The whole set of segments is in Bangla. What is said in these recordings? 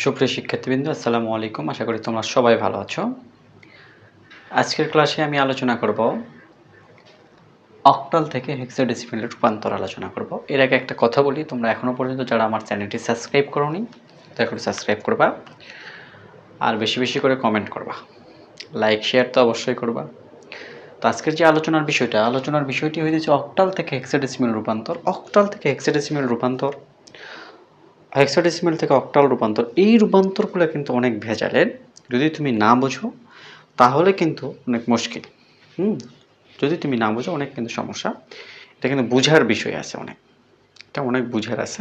সুপ্রিয় শিক্ষার্থীবৃন্দ, আসসালামু আলাইকুম। আশা করি তোমরা সবাই ভালো আছো। আজকের ক্লাসে আমি আলোচনা করব অক্টাল থেকে হেক্সাডেসিমেলের রূপান্তর আলোচনা করব। এর আগে একটা কথা বলি, তোমরা এখনো পর্যন্ত যারা আমার চ্যানেলটি সাবস্ক্রাইব করোনি দয়া করে সাবস্ক্রাইব করবা, আর বেশি বেশি করে কমেন্ট করবা, লাইক শেয়ার তো অবশ্যই করবা। তো আজকের যে আলোচনার বিষয়টি হয়েছে অক্টাল থেকে হেক্সাডেসিমেল রূপান্তর। অক্টাল থেকে হেক্সাডেসিমেল রূপান্তর, হেক্সাডেসিমেল থেকে অক্টাল রূপান্তর, এই রূপান্তরগুলো কিন্তু অনেক ভেজালের। যদি তুমি না বোঝো তাহলে কিন্তু অনেক মুশকিল। যদি তুমি না বোঝো অনেক কিন্তু সমস্যা। এটা কিন্তু বুঝার বিষয় আছে, এটা অনেক বুঝার আছে।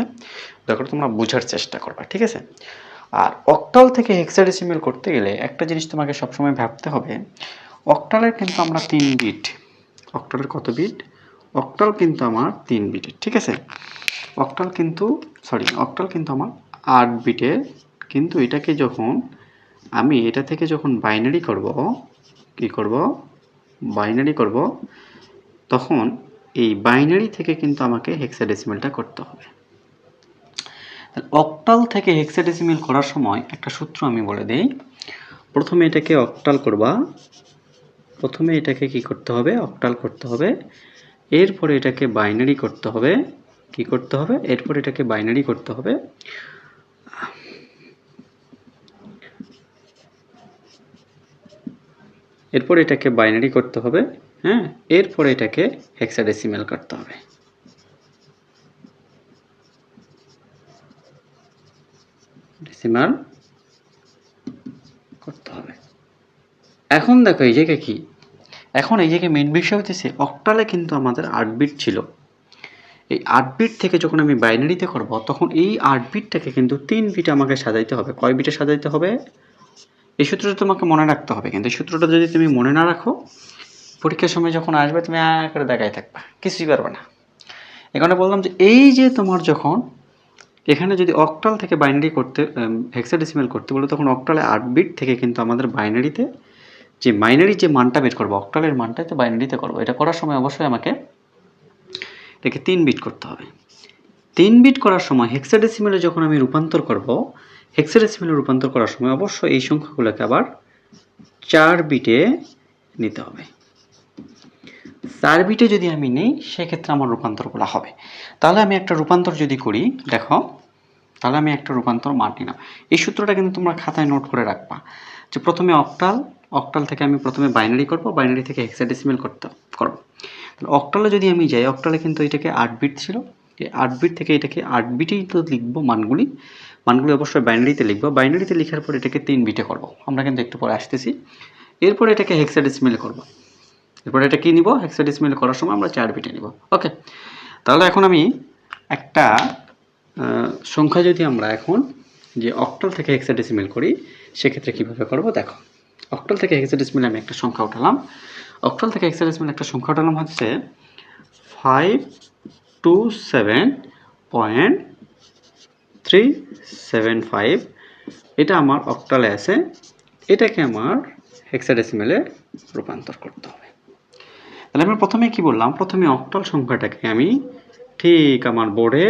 দেখো তোমরা বুঝার চেষ্টা করবা, ঠিক আছে? আর অক্টাল থেকে হেক্সাডেসিমেল করতে গেলে একটা জিনিস তোমাকে সবসময় ভাবতে হবে, অক্টালের কিন্তু আমরা 3 বিট। অক্টালের কত বিট? অক্টাল কিন্তু আমার 3 বিটের, ঠিক আছে? অক্টাল কিন্তু আমার 8 বিটের। কিন্তু এটাকে যখন আমি এটা থেকে যখন বাইনারি করব, বাইনারি করব, তখন এই বাইনারি থেকে কিন্তু আমাকে হেক্সাডেসিমেলটা করতে হবে। অক্টাল থেকে হেক্সাডেসিমেল করার সময় একটা সূত্র আমি বলে দিই। প্রথমে এটাকে অক্টাল করবা, প্রথমে এটাকে কি করতে হবে? অক্টাল করতে হবে। এরপরে এটাকে বাইনারি করতে হবে। কি করতে হবে? এরপর এটাকে বাইনারি করতে হবে। এরপর এটাকে বাইনারি করতে হবে, হ্যাঁ। এরপর এটাকে হেক্সাডেসিমেল করতে হবে। ডেসিমাল করতে হবে। এখন দেখো এই জায়গায় কি, এখন এই জায়গায় মেন বিষয় হচ্ছে অক্টালে কিন্তু আমাদের 8 বিট ছিল। এই 8 বিট থেকে যখন আমি বাইনারিতে করব, তখন এই 8 বিটটাকে কিন্তু 3 বিটে আমাকে সাজাইতে হবে। কয় বিটে সাজাইতে হবে? এই সূত্রটা তোমাকে মনে রাখতে হবে। কিন্তু এই সূত্রটা যদি তুমি মনে না রাখো, পরীক্ষার সময় যখন আসবে তুমি করে দেখাই থাকবা, কিছুই পারবে না। এখানে বললাম যে এই যে তোমার যখন এখানে যদি অক্টাল থেকে বাইনারি করতে, হেক্সাডেসিমেল করতে বলে, তখন অক্টালে 8 বিট থেকে কিন্তু আমাদের বাইনারিতে যে বাইনারি যে মানটা বের করবো, অক্টালের মানটা তো বাইনারিতে করবো। এটা করার সময় অবশ্যই আমাকে এটাকে 3 বিট করতে হবে। 3 বিট করার সময় হেক্সাডেসিমেলে যখন আমি রূপান্তর করব, হেক্সাডেসিমেলে রূপান্তর করার সময় অবশ্যই এই সংখ্যাগুলোকে আবার 4 বিটে নিতে হবে। 4 বিটে যদি আমি নেই, সেক্ষেত্রে আমার রূপান্তরগুলো হবে। তাহলে আমি একটা রূপান্তর যদি করি, দেখো, তাহলে আমি একটা রূপান্তর মান নিলাম। এই সূত্রটা কিন্তু তোমরা খাতায় নোট করে রাখবা, যে প্রথমে অক্টাল থেকে আমি প্রথমে বাইনারি করব, বাইনারি থেকে হেক্সাডেসিমেল করব। তাহলে অক্টালে যদি আমি যাই, অক্টালে কিন্তু এটাকে 8 বিট ছিল। এই 8 বিট থেকে এটাকে 8 বিটেই তো লিখবো মানগুলি অবশ্যই বাইনারিতে লিখবো। বাইনারিতে লেখার পর এটাকে 3 বিটে করব। আমরা কিন্তু একটু পরে আসতেছি। এরপর এটাকে হেক্সাডেসিমেল করব। এরপর এটা কি নিব? হেক্সাডেসিমেল করার সময় আমরা 4 বিটে নিব। ওকে, তাহলে এখন আমি একটা সংখ্যা যদি আমরা এখন যে অক্টাল থেকে হেক্সাডেসিমেল করি, সেক্ষেত্রে কীভাবে করব দেখো। অক্টাল থেকে হেক্সাডেসিমেল আমি একটা সংখ্যা উঠালাম। অক্টাল থেকে হেক্সাডেসিমেল একটা সংখ্যা উঠালাম হচ্ছে 527.375। এটা আমার অক্টালে আছে। এটাকে আমার হেক্সাডেসিমেলে রূপান্তর করতে হবে। তাহলে আমি প্রথমে কি বললাম? প্রথমে অক্টাল সংখ্যাটাকে আমি ঠিক আমার বোর্ডে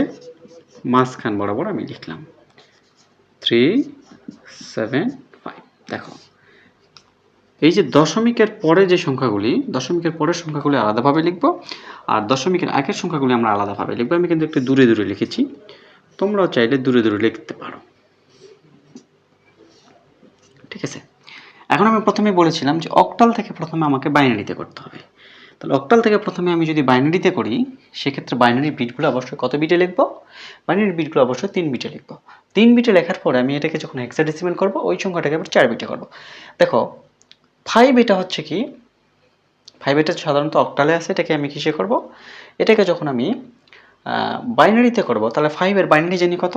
মাঝখান বরাবর আমি লিখলাম 375। দেখো, এই যে দশমিকের পরে যে সংখ্যাগুলি, দশমিকের পরের সংখ্যাগুলি আলাদাভাবে লিখব, আর দশমিকের আগের সংখ্যাগুলি আমরা আলাদাভাবে লিখব। আমি কিন্তু একটু দূরে দূরে লিখেছি, তোমরাও চাইলে দূরে দূরে লিখতে পারো, ঠিক আছে? এখন আমি প্রথমে বলেছিলাম যে অক্টাল থেকে প্রথমে আমাকে বাইনারিতে করতে হবে। তাহলে অক্টাল থেকে প্রথমে আমি যদি বাইনারিতে করি, সেক্ষেত্রে বাইনারির বিটগুলো অবশ্যই কত বিটে লিখব? বাইনারির বিটগুলো অবশ্যই 3 বিটে লিখব। 3 বিটে লেখার পরে আমি এটাকে যখন হেক্সাডেসিমেল করব, ওই সংখ্যাটাকে আবার 4 বিটে করব। দেখো 5 এটা হচ্ছে কি, 5 এটা সাধারণত অক্টালে আছে, এটাকে আমি কিসে করব? এটাকে যখন আমি বাইনারিতে করব, তাহলে 5 এর বাইনারি জানি কত?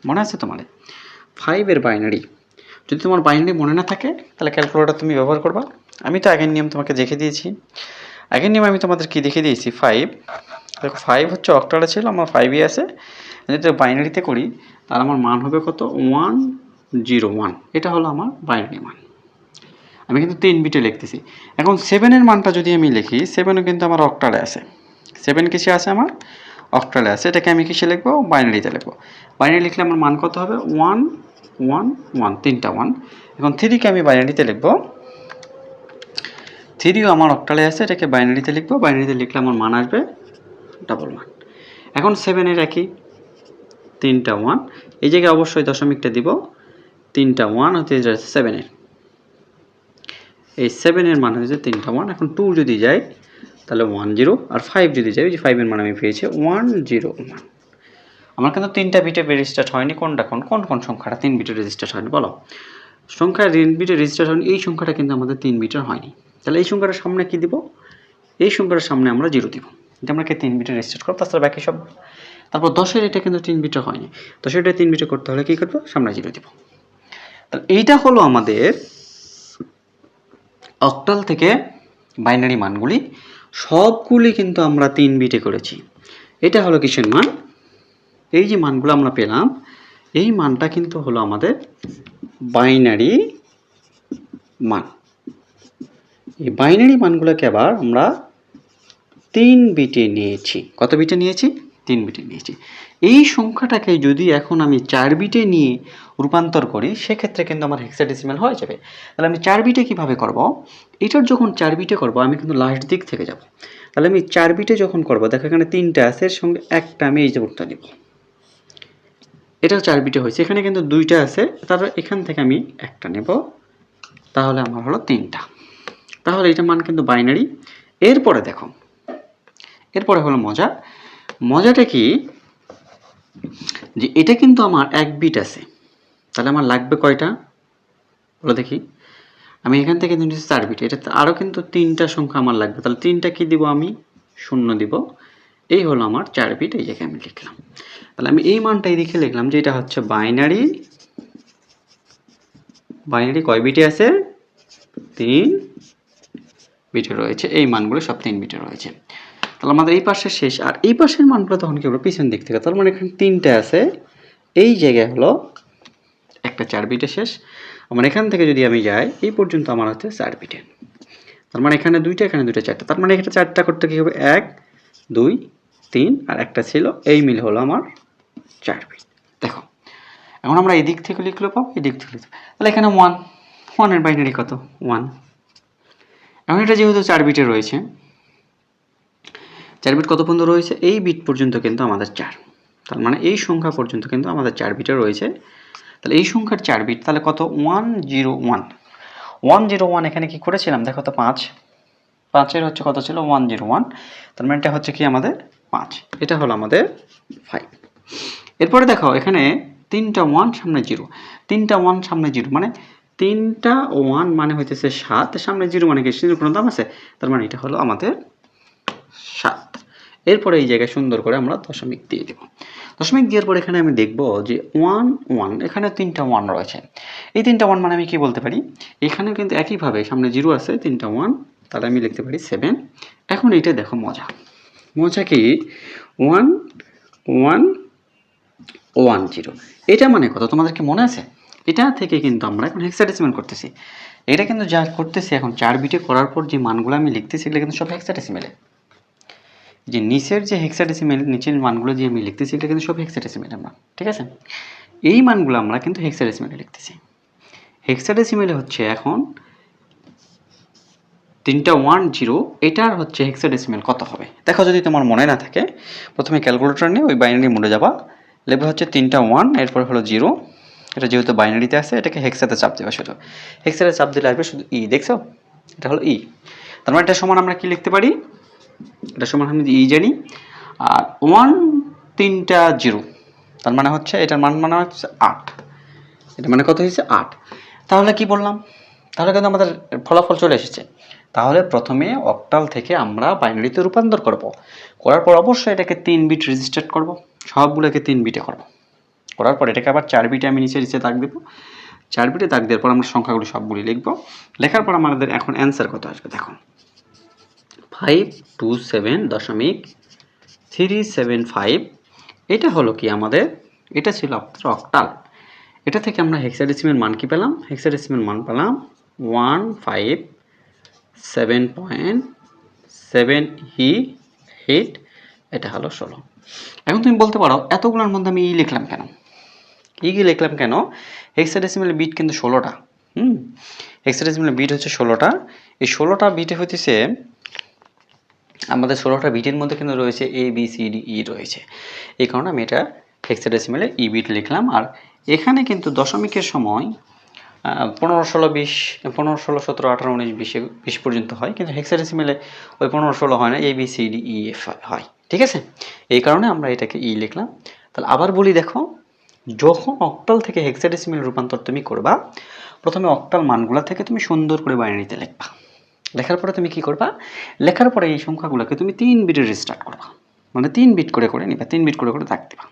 মনে আছে তোমাদের? 5 এর বাইনারি যদি তোমার বাইনারি মনে না থাকে, তাহলে ক্যালকুলেটর তুমি ব্যবহার করবা। আমি তো আগের নিয়ম তোমাকে দেখে দিয়েছি। আগের নিয়ম আমি তোমাদের কি দেখে দিয়েছি? 5, দেখো 5 হচ্ছে অক্টালে ছিল, আমার 5ই আছে। যদি বাইনারিতে করি, তাহলে আমার মান হবে কত? 101। এটা হলো আমার বাইনারি মান। আমি কিন্তু 3 বিটে লিখতেছি। এখন 7 এর মানটা যদি আমি লিখি, 7ও কিন্তু আমার অক্টালে আছে। 7 কিসে আছে? আমার অক্টালে আছে, এটাকে আমি কিসে লিখবো? বাইনারিতে লিখবো। বাইনারি লিখলে আমার মান কত হবে? 1 1 1, তিনটা 1। এখন 3কে আমি বাইনারিতে লিখবো, 3ও আমার অক্টালে আছে, এটাকে বাইনারিতে লিখবো। বাইনারিতে লিখলে আমার মান আসবে ডাবল 1। এখন 7-এর একই, তিনটা 1, এই জায়গায় অবশ্যই দশমিকটা দিব। তিনটা 1 হতে যাচ্ছে 7-এর, এই 7-এর মান হয়েছে তিনটা 1। এখন 2 যদি যায় তাহলে 1 0, আর 5 যদি যায়, যে 5-এর মান আমি পেয়েছি 1 0 1। আমার কিন্তু 3টা বিটে রেজিস্টার্ড হয়নি। কোন সংখ্যাটা 3 বিটে রেজিস্টার্ড হয়নি বলো? সংখ্যা 3 বিটে রেজিস্টার্ড হয়নি, এই সংখ্যাটা কিন্তু আমাদের 3 বিটের হয়নি। তাহলে এই সংখ্যাটার সামনে কি দিব? এই সংখ্যাটার সামনে আমরা 0 দিব, এটা আমরা 3 বিটে রেজিস্টার্ড করব। তাছাড়া বাকি সব, তারপর 10-এর এটা কিন্তু 3 বিটে হয়নি, 10-এর এটা 3 বিটে করতে হলে কি করব? সামনে 0 দিব। তাহলে এইটা হলো আমাদের অক্টাল থেকে বাইনারি মানগুলি, সবগুলি কিন্তু আমরা 3 বিটে করেছি। এটা হলো কিসের মান? এই যে মানগুলো আমরা পেলাম, এই মানটা কিন্তু হলো আমাদের বাইনারি মান। এই বাইনারি মানগুলোকে আবার আমরা 3 বিটে নিয়েছি। কত বিটে নিয়েছি? 3 বিটে নিয়েছি। এই সংখ্যাটাকে যদি এখন আমি 4 বিটে নিয়ে রূপান্তর করি, সেক্ষেত্রে কিন্তু আমার হেক্সাডেসিমাল হয়ে যাবে। তাহলে আমি 4 বিটে কীভাবে করব? এটার যখন 4 বিটে করব, আমি কিন্তু লাস্ট দিক থেকে যাব। তাহলে আমি 4 বিটে যখন করব, দেখো এখানে 3টা আছে, এর সঙ্গে একটা আমি এই যে উত্তর দিব, এটাও 4 বিটে হয়েছে। এখানে কিন্তু 2টা আছে, তারপর এখান থেকে আমি একটা নেব, তাহলে আমার হলো 3টা। তাহলে এটা মান কিন্তু বাইনারি। এরপরে দেখো, এরপরে হলো মজাটা কি, যে এটা কিন্তু আমার 1 বিট আছে, তাহলে আমার লাগবে কয়টা বলো দেখি? আমি এখান থেকে নিয়েছি 4 বিট, এটা আরও কিন্তু 3টা সংখ্যা আমার লাগবে। তাহলে 3টা কি দিব? আমি 0 দিব। এই হলো আমার 4 বিট, এই জায়গায় আমি লিখলাম। তাহলে আমি এই মানটা এদিকে লিখলাম যে এটা হচ্ছে বাইনারি। বাইনারি কয় বিটে আছে? 3 বিটে রয়েছে। এই মানগুলো সব 3 বিটে রয়েছে। তাহলে আমাদের এই পাশে শেষ, আর এই পাশের মানগুলো তখন কি হলো? পিছন দিক থেকে। তার মানে এখানে 3টা আছে, এই জায়গায় হলো একটা 4 বিটে শেষ। আমার এখান থেকে যদি আমি যাই এই পর্যন্ত, আমার হচ্ছে 4 বিটে। তার মানে এখানে 2টা, এখানে 2টা, 4টা। তার মানে এটা 4টা করতে কি হবে? 1 2 3, আর একটা ছিল, এই মিল হলো আমার 4 বিট। দেখো এখন আমরা এই দিক থেকে লিখলে পাবো, এই দিক থেকে লিখতে, তাহলে এখানে 1 এর বাইনারি কত? 1। এখন এটা যেহেতু 4 বিটে রয়েছে, 4 বিট কত পর্যন্ত রয়েছে? এই বিট পর্যন্ত কিন্তু আমাদের 4। তার মানে এই সংখ্যা পর্যন্ত কিন্তু আমাদের 4 বিটে রয়েছে। তাহলে এই সংখ্যার 4 বিট, তাহলে কত? 101। 101 এখানে কি করেছিলাম দেখো তো? 5 এর হচ্ছে কত ছিল? 101। তার মানে এটা হচ্ছে কি আমাদের 5। এটা হলো আমাদের 5। এরপরে দেখো এখানে 3টা 1 সামনে 0, 3টা 1 সামনে 0, মানে 3টা 1 মানে হইতেছে 7, সামনে 0 মানে কি 0 কোনো দাম আছে? তার মানে এটা হলো আমাদের 7। এরপরে এই জায়গায় সুন্দর করে আমরা দশমিক দিয়ে দেব। দশমিক দেওয়ার পর এখানে আমি দেখব যে 1 1, এখানে 3টা 1 রয়েছে। এই 3টা 1 মানে আমি কি বলতে পারি? এখানে কিন্তু একইভাবে সামনে 0 আছে, 3টা 1, তাহলে আমি লিখতে পারি 7। এখন এইটা দেখো মজা কি? 1 1 1 0, এটা মানে কত তোমাদের কি মনে আছে? এটা থেকে কিন্তু আমরা এখন হেক্সাডেসিমাল করতেছি। এটা কিন্তু যা করতেছি এখন 4 বিটে করার পর যে মানগুলো আমি লিখতেছি, এগুলো কিন্তু সব হেক্সাডেসিমালে। যে নিচের যে হেক্সাডেসিমাল, নিচের মানগুলো যে আমি লিখতেছি, এটা কিন্তু সব হেক্সাডেসিমাল আমরা, ঠিক আছে? এই মানগুলো আমরা কিন্তু হেক্সাডেসিমালে লিখতেছি। হেক্সাডেসিমালে হচ্ছে এখন 3টা 1 0, এটার হচ্ছে হেক্সাডেসিমাল কত হবে? দেখো যদি তোমার মনে না থাকে, প্রথমে ক্যালকুলেটর নিয়ে ওই বাইনারি মোডে যাবা, লেখা হচ্ছে 3টা 1, এরপর হলো 0। এটা যেহেতু বাইনারিতে আছে, এটাকে হেক্সাতে চাপ দেবা শুধু। হেক্সাতে চাপ দিলে আসবে শুধু ই, দেখছো? এটা হলো ই। তার মানে এটা সমান আমরা কি লিখতে পারি? এটা সমান আমি ই জানি, আর 1 3টা 0, তার মানে হচ্ছে এটার মান মানে হচ্ছে 8। এটা মানে কত হয়েছে? 8। তাহলে কি বললাম? তাহলে কিন্তু আমাদের ফলাফল চলে এসেছে। তাহলে প্রথমে অক্টাল থেকে আমরা বাইনারিতে রূপান্তর করব, করার পর অবশ্যই এটাকে 3 বিট রেজিস্টার করব, সবগুলোকে 3 বিটে করব। করার পর এটাকে আবার 4 বিটে আমি নিচে দাগ দেবো। 4 বিটে দাগ দেওয়ার পর আমরা সংখ্যাগুলি সবগুলি লিখব। লেখার পর আমাদের এখন অ্যান্সার কত আসবে দেখো, 527.375। এটা হলো কি আমাদের, এটা ছিল আপনার অক্টাল। এটা থেকে আমরা হেক্সাডেসিমাল মান কি পেলাম? হেক্সাডেসিমাল মান পেলাম 157.788। এটা হলো 16। এখন তুমি বলতে পারো এতগুলোর মধ্যে আমি লিখলাম কেন? লিখলাম কেন? হেক্সাডেসিমালের বিট কিন্তু 16টা। হেক্সাডেসিমালের বিট হচ্ছে 16টা। এই 16টা বিটে হইতেছে আমাদের 16টা বিটের মধ্যে কিন্তু রয়েছে এ বি সি ডি ই রয়েছে। এই কারণে আমি এটা হেক্সাডেসিমালে ই বিট লিখলাম। আর এখানে কিন্তু দশমিকের সময় 15, 16, 20, 15, 16, 17, 18, 19, 20 পর্যন্ত হয়, কিন্তু হেক্সাডেসিমালে ওই 15, 16 হয় না, A B C D E F হয়। ঠিক আছে, এই কারণে আমরা এটাকে ই লিখলাম। তাহলে আবার বলি, দেখো, যখন অক্টাল থেকে হেক্সাডেসিমাল রূপান্তর তুমি করবা, প্রথমে অক্টাল মানগুলা থেকে তুমি সুন্দর করে বাইনারিতে লিখবা। লেখার পরে তুমি কি করবা? লেখার পরে এই সংখ্যাগুলোকে তুমি 3 বিটে রিস্টার্ট করবা, মানে 3 বিট করে করে নিবা, 3 বিট করে করে দাগ দিবা,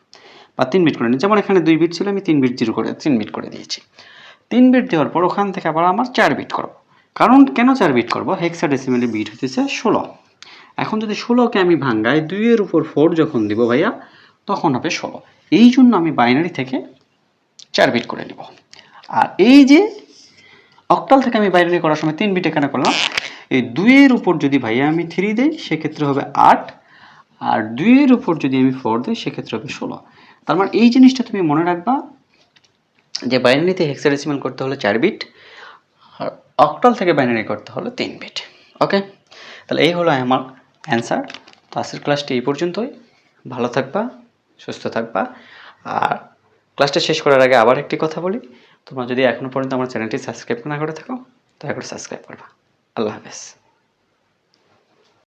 বা 3 বিট করে নিবা। যেমন এখানে 2 বিট ছিল, আমি 3 বিট 0 করে 3 বিট করে দিয়েছি। 3 বিট দেওয়ার পর ওখান থেকে আবার আমার 4 বিট করব। কারণ কেন 4 বিট করব? হেক্সাডেসিমালের বিট হতেছে 16। এখন যদি 16কে আমি ভাঙ্গাই 2 এর উপর 4 যখন দিব ভাইয়া, তখন হবে 16। এই জন্য আমি বাইনারি থেকে 4 বিট করে নিব। আর এই যে অক্টাল থেকে আমি বাইনারি করার সময় 3 বিট এখানে করলাম, এই 2 এর উপর যদি ভাইয়া আমি 3 দেই সেক্ষেত্রে হবে 8, আর 2 এর উপর যদি আমি 4 দিই সেক্ষেত্রে হবে 16। তার মানে এই জিনিসটা তুমি মনে রাখবা যে বাইনারিতে হেক্সাডেসিমাল করতে হলে 4 বিট, আর অক্টাল থেকে বাইনারি করতে হলে 3 বিট। ওকে, তাহলে এই হলো আমার অ্যান্সার। তো আজকের ক্লাসটি এই পর্যন্তই। ভালো থাকবা, সুস্থ থাকবা। আর ক্লাসটা শেষ করার আগে আবার একটি কথা বলি, তোমরা যদি এখনও পর্যন্ত আমার চ্যানেলটি সাবস্ক্রাইব না করে থাকো, দয়া করে সাবস্ক্রাইব করবা। আল্লাহ হাফেজ।